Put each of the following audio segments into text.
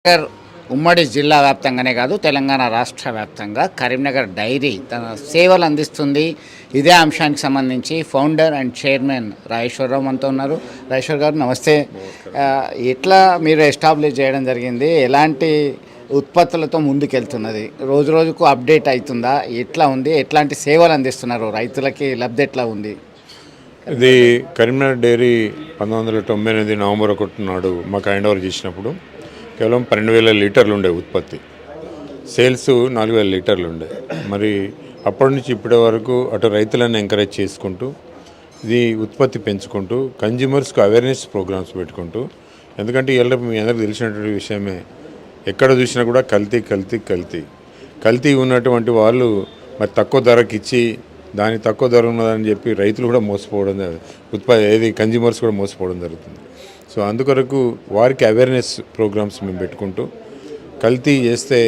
కరీంనగర్ ఉమ్మడి జిల్లా వ్యాప్తంగానే కాదు తెలంగాణ రాష్ట్ర వ్యాప్తంగా కరీంనగర్ డైరీ తన సేవలు అందిస్తుంది. ఇదే అంశానికి సంబంధించి ఫౌండర్ అండ్ చైర్మన్ రాజేశ్వరరావు మనతో ఉన్నారు. రాజేశ్వర్ గారు నమస్తే. ఎట్లా మీరు ఎస్టాబ్లిష్ చేయడం జరిగింది? ఎలాంటి ఉత్పత్తులతో ముందుకెళ్తున్నది? రోజు రోజుకు అప్డేట్ అవుతుందా? ఎట్లా ఉంది? ఎట్లాంటి సేవలు అందిస్తున్నారు? రైతులకి లబ్ధి ఎట్లా ఉంది? ఇది కరీంనగర్ డైరీ 1998 నవంబర్ 1 నాడు మాకు హ్యాండ్ ఓవర్ చేసినప్పుడు కేవలం 12,000 లీటర్లు ఉండే ఉత్పత్తి, సేల్స్ 4,000 లీటర్లు ఉండే. మరి అప్పటి నుంచి ఇప్పటి వరకు అటు రైతులను ఎంకరేజ్ చేసుకుంటూ ఇది ఉత్పత్తి పెంచుకుంటూ కన్జ్యూమర్స్కి అవేర్నెస్ ప్రోగ్రామ్స్ పెట్టుకుంటూ, ఎందుకంటే ఇవాళ మీ అందరికీ తెలిసినటువంటి విషయమే, ఎక్కడ చూసినా కూడా కల్తీ కల్తీ కల్తీ కల్తీ ఉన్నటువంటి వాళ్ళు మరి తక్కువ ధరకి ఇచ్చి దాని తక్కువ ధర ఉన్నదని చెప్పి రైతులు కూడా మోసపోవడం, కన్జ్యూమర్స్ కూడా మోసపోవడం జరుగుతుంది. సో అందుకొరకు వారికి అవేర్నెస్ ప్రోగ్రామ్స్ మేము పెట్టుకుంటూ, కల్తీ చేస్తే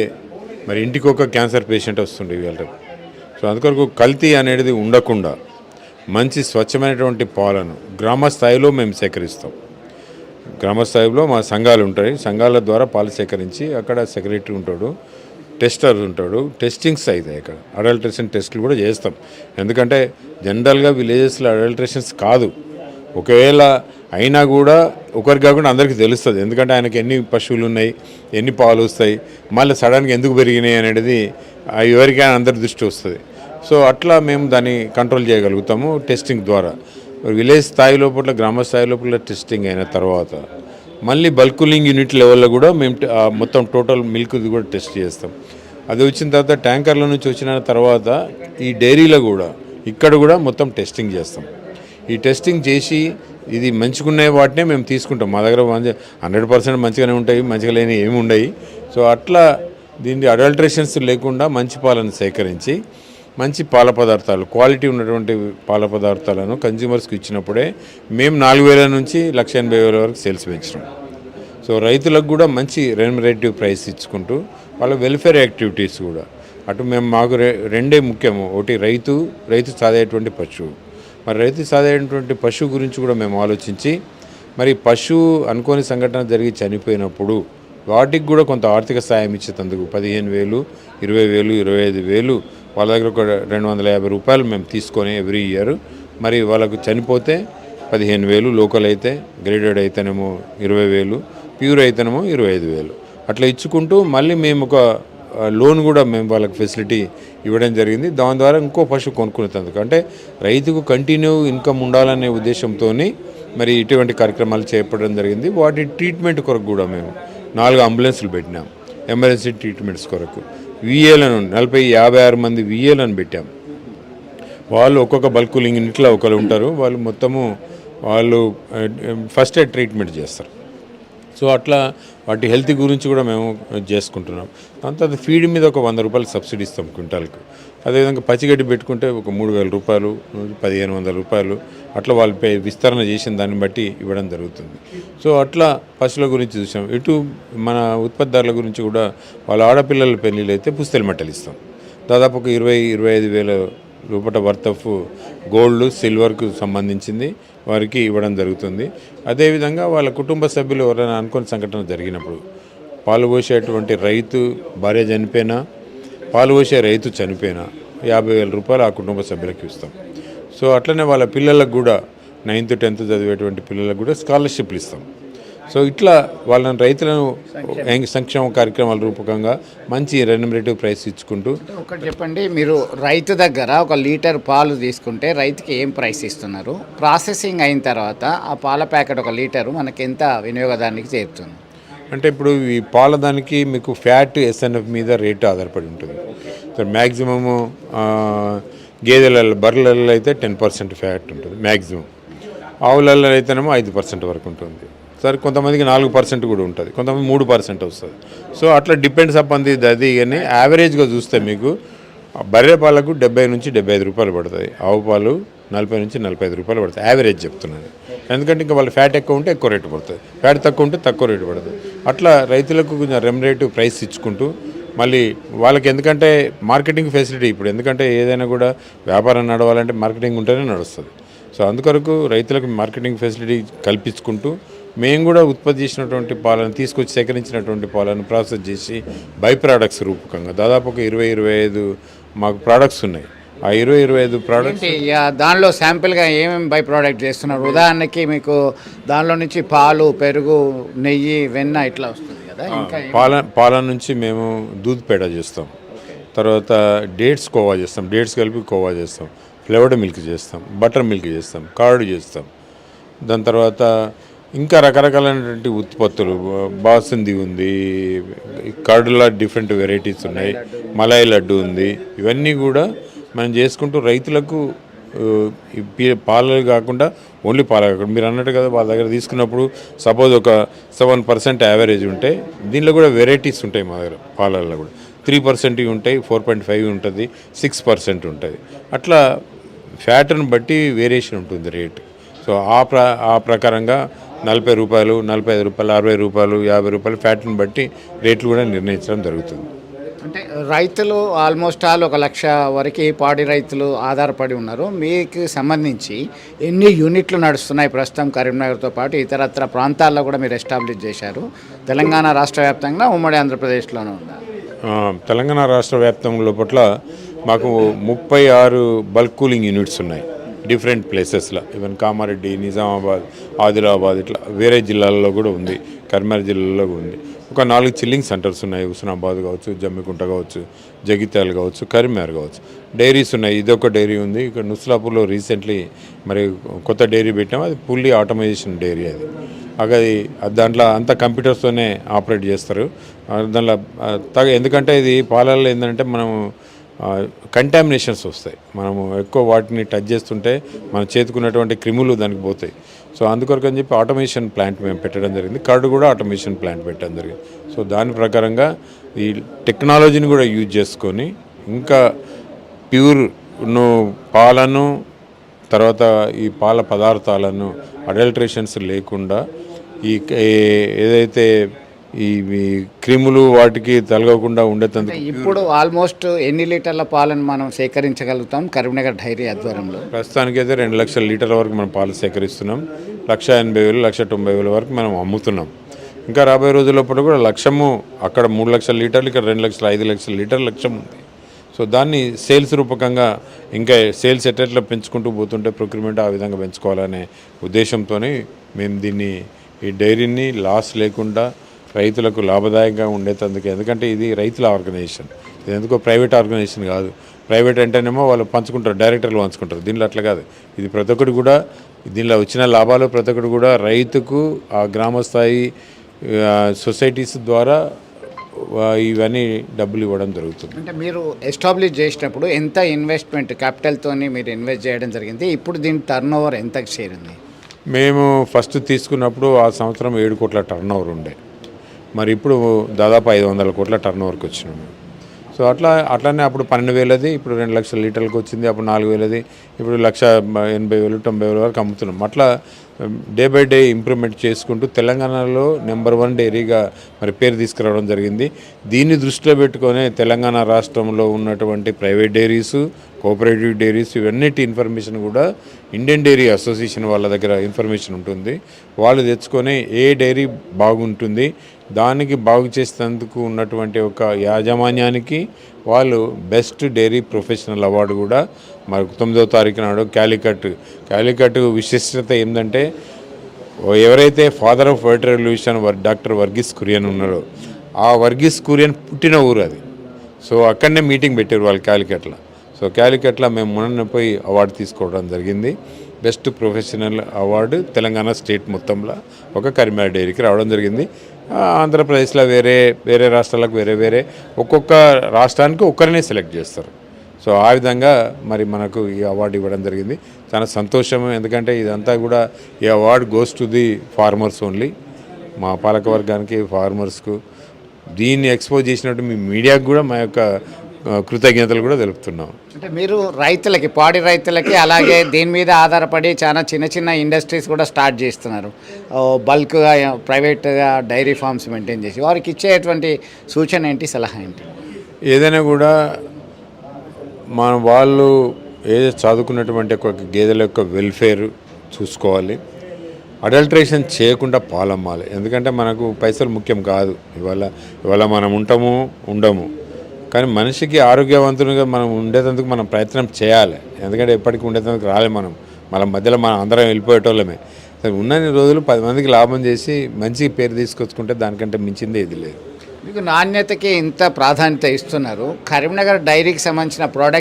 మరి ఇంటికి ఒక క్యాన్సర్ పేషెంట్ వస్తుండే ఇవాళ. సో అందుకొరకు కల్తీ అనేది ఉండకుండా మంచి స్వచ్ఛమైనటువంటి పాలను గ్రామ స్థాయిలో మేము సేకరిస్తాం. గ్రామ స్థాయిలో మా సంఘాలు ఉంటాయి, సంఘాల ద్వారా పాలు సేకరించి అక్కడ సెక్రటరీ ఉంటాడు, టెస్టర్ ఉంటాడు, టెస్టింగ్స్ అవుతాయి. అక్కడ అడల్ట్రేషన్ టెస్టులు కూడా చేస్తాం. ఎందుకంటే జనరల్గా విలేజెస్లో అడల్ట్రేషన్స్ కాదు, ఒకవేళ అయినా కూడా ఒకరికి కాకుండా అందరికీ తెలుస్తుంది. ఎందుకంటే ఆయనకి ఎన్ని పశువులు ఉన్నాయి, ఎన్ని పాలు వస్తాయి, మళ్ళీ సడన్గా ఎందుకు పెరిగినాయి అనేది ఎవరికైనా అందరి దృష్టి వస్తుంది. సో అట్లా మేము దాన్ని కంట్రోల్ చేయగలుగుతాము టెస్టింగ్ ద్వారా. విలేజ్ స్థాయి లోపల, గ్రామ స్థాయి లోపల టెస్టింగ్ అయిన తర్వాత మళ్ళీ బల్కులింగ్ యూనిట్ లెవెల్లో కూడా మేము మొత్తం టోటల్ మిల్క్ కూడా టెస్ట్ చేస్తాం. అది వచ్చిన తర్వాత ట్యాంకర్ల నుంచి వచ్చిన తర్వాత ఈ డైరీలో కూడా ఇక్కడ కూడా మొత్తం టెస్టింగ్ చేస్తాం. ఈ టెస్టింగ్ చేసి ఇది మంచిగున్న వాటినే మేము తీసుకుంటాం. మా దగ్గర 100% మంచిగానే ఉంటాయి, మంచిగా లేని ఏమి ఉండవు. సో అట్లా దీన్ని అడల్ట్రేషన్స్ లేకుండా మంచి పాలను సేకరించి మంచి పాల పదార్థాలు, క్వాలిటీ ఉన్నటువంటి పాల పదార్థాలను కన్జ్యూమర్స్కి ఇచ్చినప్పుడే మేము 4,000 నుంచి 1,80,000 వరకు సేల్స్ పెంచినాం. సో రైతులకు కూడా మంచి రెమ్యునరేటివ్ ప్రైస్ ఇచ్చుకుంటూ వాళ్ళ వెల్ఫేర్ యాక్టివిటీస్ కూడా అటు మేము మాకు రెండే ముఖ్యము. ఒకటి రైతు సాదేటువంటి పశువు. మరి రైతు సాదేటువంటి పశువు గురించి కూడా మేము ఆలోచించి, మరి పశువు అనుకోని సంఘటన జరిగి చనిపోయినప్పుడు వాటికి కూడా కొంత ఆర్థిక సాయం ఇచ్చేందుకు 15,000, 20,000, 25,000 వాళ్ళ దగ్గర ఒక 250 రూపాయలు మేము తీసుకొని ఎవ్రీ ఇయర్, మరి వాళ్ళకు చనిపోతే 15,000, లోకల్ అయితే గ్రేడెడ్ అయితేనేమో 20,000, ప్యూర్ అయితేనేమో 25,000 అట్లా ఇచ్చుకుంటూ మళ్ళీ మేము ఒక లోన్ కూడా మేము వాళ్ళకి ఫెసిలిటీ ఇవ్వడం జరిగింది. దాని ద్వారా ఇంకో పశువు కొనుక్కునేందుకు, అంటే రైతుకు కంటిన్యూ ఇన్కమ్ ఉండాలనే ఉద్దేశంతో మరి ఇటువంటి కార్యక్రమాలు చేపట్టడం జరిగింది. వాటి ట్రీట్మెంట్ కొరకు కూడా మేము 4 అంబులెన్స్లు పెట్టినాం, ఎమర్జెన్సీ ట్రీట్మెంట్స్ కొరకు. విఏలను 40-56 మంది విఏలను పెట్టాం. వాళ్ళు ఒక్కొక్క బల్కులింగ్ యూనిట్లో ఒకరు ఉంటారు, వాళ్ళు మొత్తము ఫస్ట్ ఎయిడ్ ట్రీట్మెంట్ చేస్తారు. సో అట్లా వాటి హెల్త్ గురించి కూడా మేము చేసుకుంటున్నాం. దాని తర్వాత ఫీడ్ మీద ఒక 100 రూపాయలు సబ్సిడీ ఇస్తాం క్వింటాల్కు. అదేవిధంగా పచ్చిగడ్డి పెట్టుకుంటే ఒక 3,000 రూపాయలు, 1,500 రూపాయలు అట్లా వాళ్ళు విస్తరణ చేసిన దాన్ని బట్టి ఇవ్వడం జరుగుతుంది. సో అట్లా పశువుల గురించి చూసాం. ఇటు మన ఉత్పత్తిదారుల గురించి కూడా వాళ్ళ ఆడపిల్లల పెళ్ళిళ్ళు అయితే పుస్తెల మట్టలు ఇస్తాం. దాదాపు ఒక 20-25,000 రూపాయల వర్త్ ఆఫ్ గోల్డ్, సిల్వర్కు సంబంధించింది వారికి ఇవ్వడం జరుగుతుంది. అదేవిధంగా వాళ్ళ కుటుంబ సభ్యులు ఎవరైనా అనుకోని సంఘటన జరిగినప్పుడు పాలు పోసేటువంటి రైతు భార్య చనిపోయినా, పాలు పోసే రైతు చనిపోయినా 50,000 రూపాయలు ఆ కుటుంబ సభ్యులకు ఇస్తాం. సో అట్లనే వాళ్ళ పిల్లలకు కూడా 9th, 10th చదివేటువంటి పిల్లలకు కూడా స్కాలర్షిప్లు ఇస్తాం. సో ఇట్లా వాళ్ళని రైతులను సంక్షేమ కార్యక్రమాల రూపకంగా మంచి రెమ్యునరేటివ్ ప్రైస్ ఇచ్చుకుంటూ. ఒకటి చెప్పండి, మీరు రైతు దగ్గర ఒక లీటర్ పాలు తీసుకుంటే రైతుకి ఏం ప్రైస్ ఇస్తున్నారు? ప్రాసెసింగ్ అయిన తర్వాత ఆ పాల ప్యాకెట్ ఒక లీటరు మనకి ఎంత వినియోగదారునికి చేరుతుంది? అంటే ఇప్పుడు ఈ పాల దానికి మీకు ఫ్యాట్, SNF మీద రేటు ఆధారపడి ఉంటుంది. సో మ్యాక్సిమము గేదెలలో, బర్రెలలో అయితే 10% ఫ్యాట్ ఉంటుంది మ్యాక్సిమం. ఆవులలో అయితేనేమో 5% వరకు ఉంటుంది. సరే కొంతమందికి 4% కూడా ఉంటుంది, కొంతమంది 3% వస్తుంది. సో అట్లా డిపెండ్స్ అపాన్ అది. కానీ యావరేజ్గా చూస్తే మీకు బర్రె పాలకు 70 నుంచి 75 రూపాయలు పడుతుంది, ఆవు పాలు 40 నుంచి 45 రూపాయలు పడుతుంది, యావరేజ్ చెప్తున్నాను. ఎందుకంటే ఇంకా వాళ్ళ ఫ్యాట్ ఎక్కువ ఉంటే ఎక్కువ రేటు పడుతుంది, ఫ్యాట్ తక్కువ ఉంటే తక్కువ రేటు పడుతుంది. అట్లా రైతులకు కొంచెం రెమ్యునరేటివ్ ప్రైస్ ఇచ్చుకుంటూ మళ్ళీ వాళ్ళకి, ఎందుకంటే మార్కెటింగ్ ఫెసిలిటీ ఇప్పుడు, ఎందుకంటే ఏదైనా కూడా వ్యాపారం నడవాలంటే మార్కెటింగ్ ఉంటేనే నడుస్తుంది. సో అందుకొరకు రైతులకు మార్కెటింగ్ ఫెసిలిటీ కల్పించుకుంటూ మేము కూడా ఉత్పత్తి చేసినటువంటి పాలను తీసుకొచ్చి సేకరించినటువంటి పాలను ప్రాసెస్ చేసి బై ప్రోడక్ట్స్ రూపకంగా దాదాపు ఒక 20-25 మాకు ప్రోడక్ట్స్ ఉన్నాయి. ఆ 20-25 ప్రోడక్ట్స్ దానిలో శాంపిల్గా ఏమేమి బై ప్రోడక్ట్ చేస్తున్నారు? ఉదాహరణకి మీకు దానిలో నుంచి పాలు, పెరుగు, నెయ్యి, వెన్న ఇట్లా వస్తుంది కదా. ఇంకా పాల నుంచి మేము దూద్ పేడ చేస్తాం, తర్వాత డేట్స్ కోవా చేస్తాం, డేట్స్ కలిపి కోవా చేస్తాం, ఫ్లేవర్డ్ మిల్క్ చేస్తాం, బటర్ మిల్క్ చేస్తాం, కర్డ్ చేస్తాం. దాని తర్వాత ఇంకా రకరకాలైనటువంటి ఉత్పత్తులు, బాసుంది ఉంది, కర్డ్లో డిఫరెంట్ వెరైటీస్ ఉన్నాయి, మలాయి లడ్డు ఉంది. ఇవన్నీ కూడా మనం చేసుకుంటూ రైతులకు పాలు కాకుండా ఓన్లీ పాలు కాకుండా మీరు అన్నట్టు కదా వాళ్ళ దగ్గర తీసుకున్నప్పుడు సపోజ్ ఒక 7% యావరేజ్ ఉంటే దీనిలో కూడా వెరైటీస్ ఉంటాయి. మా దగ్గర పాలల్లో కూడా 3% ఉంటాయి, 4.5 ఉంటుంది, 6% ఉంటుంది. అట్లా ఫ్యాట్ను బట్టి వేరియేషన్ ఉంటుంది రేటు. సో ఆ ప్రకారంగా 40 రూపాయలు, 45 రూపాయలు, 60 రూపాయలు, 50 రూపాయలు ఫ్యాట్ని బట్టి రేట్లు కూడా నిర్ణయించడం జరుగుతుంది. అంటే రైతులు ఆల్మోస్ట్ ఆల్ 1,00,000 వరకు పాడి రైతులు ఆధారపడి ఉన్నారు. మీకు సంబంధించి ఎన్ని యూనిట్లు నడుస్తున్నాయి ప్రస్తుతం కరీంనగర్తో పాటు ఇతరత్ర ప్రాంతాల్లో కూడా మీరు ఎస్టాబ్లిష్ చేశారు? తెలంగాణ రాష్ట్ర వ్యాప్తంగా, ఉమ్మడి ఆంధ్రప్రదేశ్లోనే ఉన్నారు? తెలంగాణ రాష్ట్ర వ్యాప్తంగా లోపల మాకు 36 బల్క్ కూలింగ్ యూనిట్స్ ఉన్నాయి డిఫరెంట్ ప్లేసెస్లో. ఈవెన్ కామారెడ్డి, నిజామాబాద్, ఆదిలాబాద్ ఇట్లా వేరే జిల్లాల్లో కూడా ఉంది, కరీంనగర్ జిల్లాలో ఉంది. ఒక 4 చిల్లింగ్ సెంటర్స్ ఉన్నాయి, హుస్నాబాద్ కావచ్చు, జమ్మికుంట కావచ్చు, జగిత్యాల కావచ్చు, కరీంనగర్ కావచ్చు. డైరీస్ ఉన్నాయి, ఇదొక డైరీ ఉంది. ఇక్కడ నుస్లాపూర్లో రీసెంట్లీ మరి కొత్త డైరీ పెట్టాము, అది ఫుల్లీ ఆటోమైజేషన్ డైరీ. అది దాంట్లో అంతా కంప్యూటర్స్తోనే ఆపరేట్ చేస్తారు. దాంట్లో ఎందుకంటే ఇది పాలల్లో ఏంటంటే మనము కంటామినేషన్స్ వస్తాయి, మనము ఎక్కువ వాటిని టచ్ చేస్తుంటే మన చేతుకున్నటువంటి క్రిములు దానికి పోతాయి. సో అందుకొరకు అని చెప్పి ఆటోమేషన్ ప్లాంట్ మేము పెట్టడం జరిగింది. కర్డ్ కూడా ఆటోమేషన్ ప్లాంట్ పెట్టడం జరిగింది. సో దాని ప్రకారంగా ఈ టెక్నాలజీని కూడా యూజ్ చేసుకొని ఇంకా ప్యూర్ను పాలను, తర్వాత ఈ పాల పదార్థాలను అడల్ట్రేషన్స్ లేకుండా ఈ ఏదైతే ఈ క్రిములు వాటికి తలగకుండా ఉండేందుకు ఇప్పుడు ఆల్మోస్ట్ ఎన్ని లీటర్ల పాలను మనం సేకరించగలుగుతాం కరీంనగర్ డైరీ ఆధ్వర్యంలో? ప్రస్తుతానికైతే 2 లక్షల లీటర్ల వరకు మనం పాలు సేకరిస్తున్నాం. 1,80,000, 1,90,000 వరకు మనం అమ్ముతున్నాం. ఇంకా రాబోయే రోజుల్లో కూడా లక్ష్యము అక్కడ 3 లక్షల లీటర్లు, ఇక్కడ 2 లక్షల 5 లక్షల లీటర్ల లక్ష్యం ఉంది. సో దాన్ని సేల్స్ రూపకంగా ఇంకా సేల్స్ ఎట్లా పెంచుకుంటూ పోతుంటే ప్రొక్యూర్మెంట్ ఆ విధంగా పెంచుకోవాలనే ఉద్దేశంతో మేము దీన్ని ఈ డైరీని లాస్ లేకుండా రైతులకు లాభదాయకంగా ఉండేందుకు, ఎందుకంటే ఇది రైతుల ఆర్గనైజేషన్, ఇది ఎందుకో ప్రైవేట్ ఆర్గనైజేషన్ కాదు. ప్రైవేట్ అంటేనేమో వాళ్ళు పంచుకుంటారు, డైరెక్టర్లు పంచుకుంటారు. దీనిలో అట్లా కాదు. ఇది ప్రతి ఒక్కటి కూడా దీనిలో వచ్చిన లాభాలు ప్రతి ఒక్కటి కూడా రైతుకు ఆ గ్రామస్థాయి సొసైటీస్ ద్వారా ఇవన్నీ డబ్బులు ఇవ్వడం జరుగుతుంది. అంటే మీరు ఎస్టాబ్లిష్ చేసినప్పుడు ఎంత ఇన్వెస్ట్మెంట్ క్యాపిటల్తో మీరు ఇన్వెస్ట్ చేయడం జరిగింది? ఇప్పుడు దీని టర్న్ ఓవర్ ఎంతకు చేరింది? మేము ఫస్ట్ తీసుకున్నప్పుడు ఆ సంవత్సరం 7 కోట్ల టర్న్ ఓవర్ ఉండే, మరి ఇప్పుడు దాదాపు 500 కోట్ల టర్న్ ఓవర్కి వచ్చినాము. సో అట్లానే అప్పుడు 12,000ది, ఇప్పుడు 2 లక్షల లీటర్లకు వచ్చింది. అప్పుడు 4,000ది, ఇప్పుడు 1,80,000, 90,000 వరకు అమ్ముతున్నాం. అట్లా డే బై డే ఇంప్రూవ్మెంట్ చేసుకుంటూ తెలంగాణలో నెంబర్ 1 డైరీగా మరి పేరు తీసుకురావడం జరిగింది. దీన్ని దృష్టిలో పెట్టుకొని తెలంగాణ రాష్ట్రంలో ఉన్నటువంటి ప్రైవేట్ డైరీసు, కోఆపరేటివ్ డైరీస్ ఇవన్నిటి ఇన్ఫర్మేషన్ కూడా ఇండియన్ డైరీ అసోసియేషన్ వాళ్ళ దగ్గర ఇన్ఫర్మేషన్ ఉంటుంది. వాళ్ళు తెచ్చుకొని ఏ డైరీ బాగుంటుంది, దానికి బాగు చేసేందుకు ఉన్నటువంటి ఒక యాజమాన్యానికి వాళ్ళు బెస్ట్ డైరీ ప్రొఫెషనల్ అవార్డు కూడా మరి 9వ తారీఖు నాడు క్యాలికట్ విశిష్టత ఏంటంటే, ఎవరైతే father of white revolution doctor Verghese Kurien ఉన్నారో ఆ వర్గీస్ కురియన్ పుట్టిన ఊరు అది. సో అక్కడనే మీటింగ్ పెట్టారు వాళ్ళు క్యాలికట్లో. సో క్యాలికట్లో మేము మొన్న పోయి అవార్డు తీసుకోవడం జరిగింది. Best professional award Telangana state మొత్తంలో ఒక కరీంనగర్ డైరీకి రావడం జరిగింది. ఆంధ్రప్రదేశ్లో వేరే రాష్ట్రాలకు వేరే ఒక్కొక్క రాష్ట్రానికి ఒక్కరినే సెలెక్ట్ చేస్తారు. సో ఆ విధంగా మరి మనకు ఈ అవార్డు ఇవ్వడం జరిగింది. చాలా సంతోషం, ఎందుకంటే ఇదంతా కూడా ఈ award goes to the farmers only, మా పాలకవర్గానికి, ఫార్మర్స్కు. దీన్ని ఎక్స్పోజ్ చేసినట్టు మీ మీడియాకు కూడా మా యొక్క కృతజ్ఞతలు కూడా తెలుపుతున్నాం. అంటే మీరు రైతులకి, పాడి రైతులకి, అలాగే దీని మీద ఆధారపడి చాలా చిన్న ఇండస్ట్రీస్ కూడా స్టార్ట్ చేస్తున్నారు, బల్క్గా ప్రైవేట్గా డైరీ ఫార్మ్స్ మెయింటైన్ చేసి, వారికి ఇచ్చేటువంటి సూచన ఏంటి, సలహా ఏంటి? ఏదైనా కూడా వాళ్ళు చదువుకున్నటువంటి ఒక గేదెల యొక్క వెల్ఫేర్ చూసుకోవాలి. అడల్ట్రేషన్ చేయకుండా పాలు అమ్మాలి. ఎందుకంటే మనకు పైసలు ముఖ్యం కాదు. ఇవాళ మనం ఉంటాము ఉండము, కానీ మనిషికి ఆరోగ్యవంతునిగా మనం ఉండేందుకు మనం ప్రయత్నం చేయాలి. ఎందుకంటే ఎప్పటికీ ఉండేందుకు రాలే మనం మధ్యలో మనం అందరం వెళ్ళిపోయేటోళ్ళమే. ఉన్నన్ని రోజులు 10 మందికి లాభం చేసి మంచి పేరు తీసుకొచ్చుకుంటే దానికంటే మించింది ఏది లేదు. మీకు నాణ్యతకి ఇంత ప్రాధాన్యత ఇస్తున్నారు, కరీంనగర్ డైరీకి సంబంధించిన ప్రోడక్ట్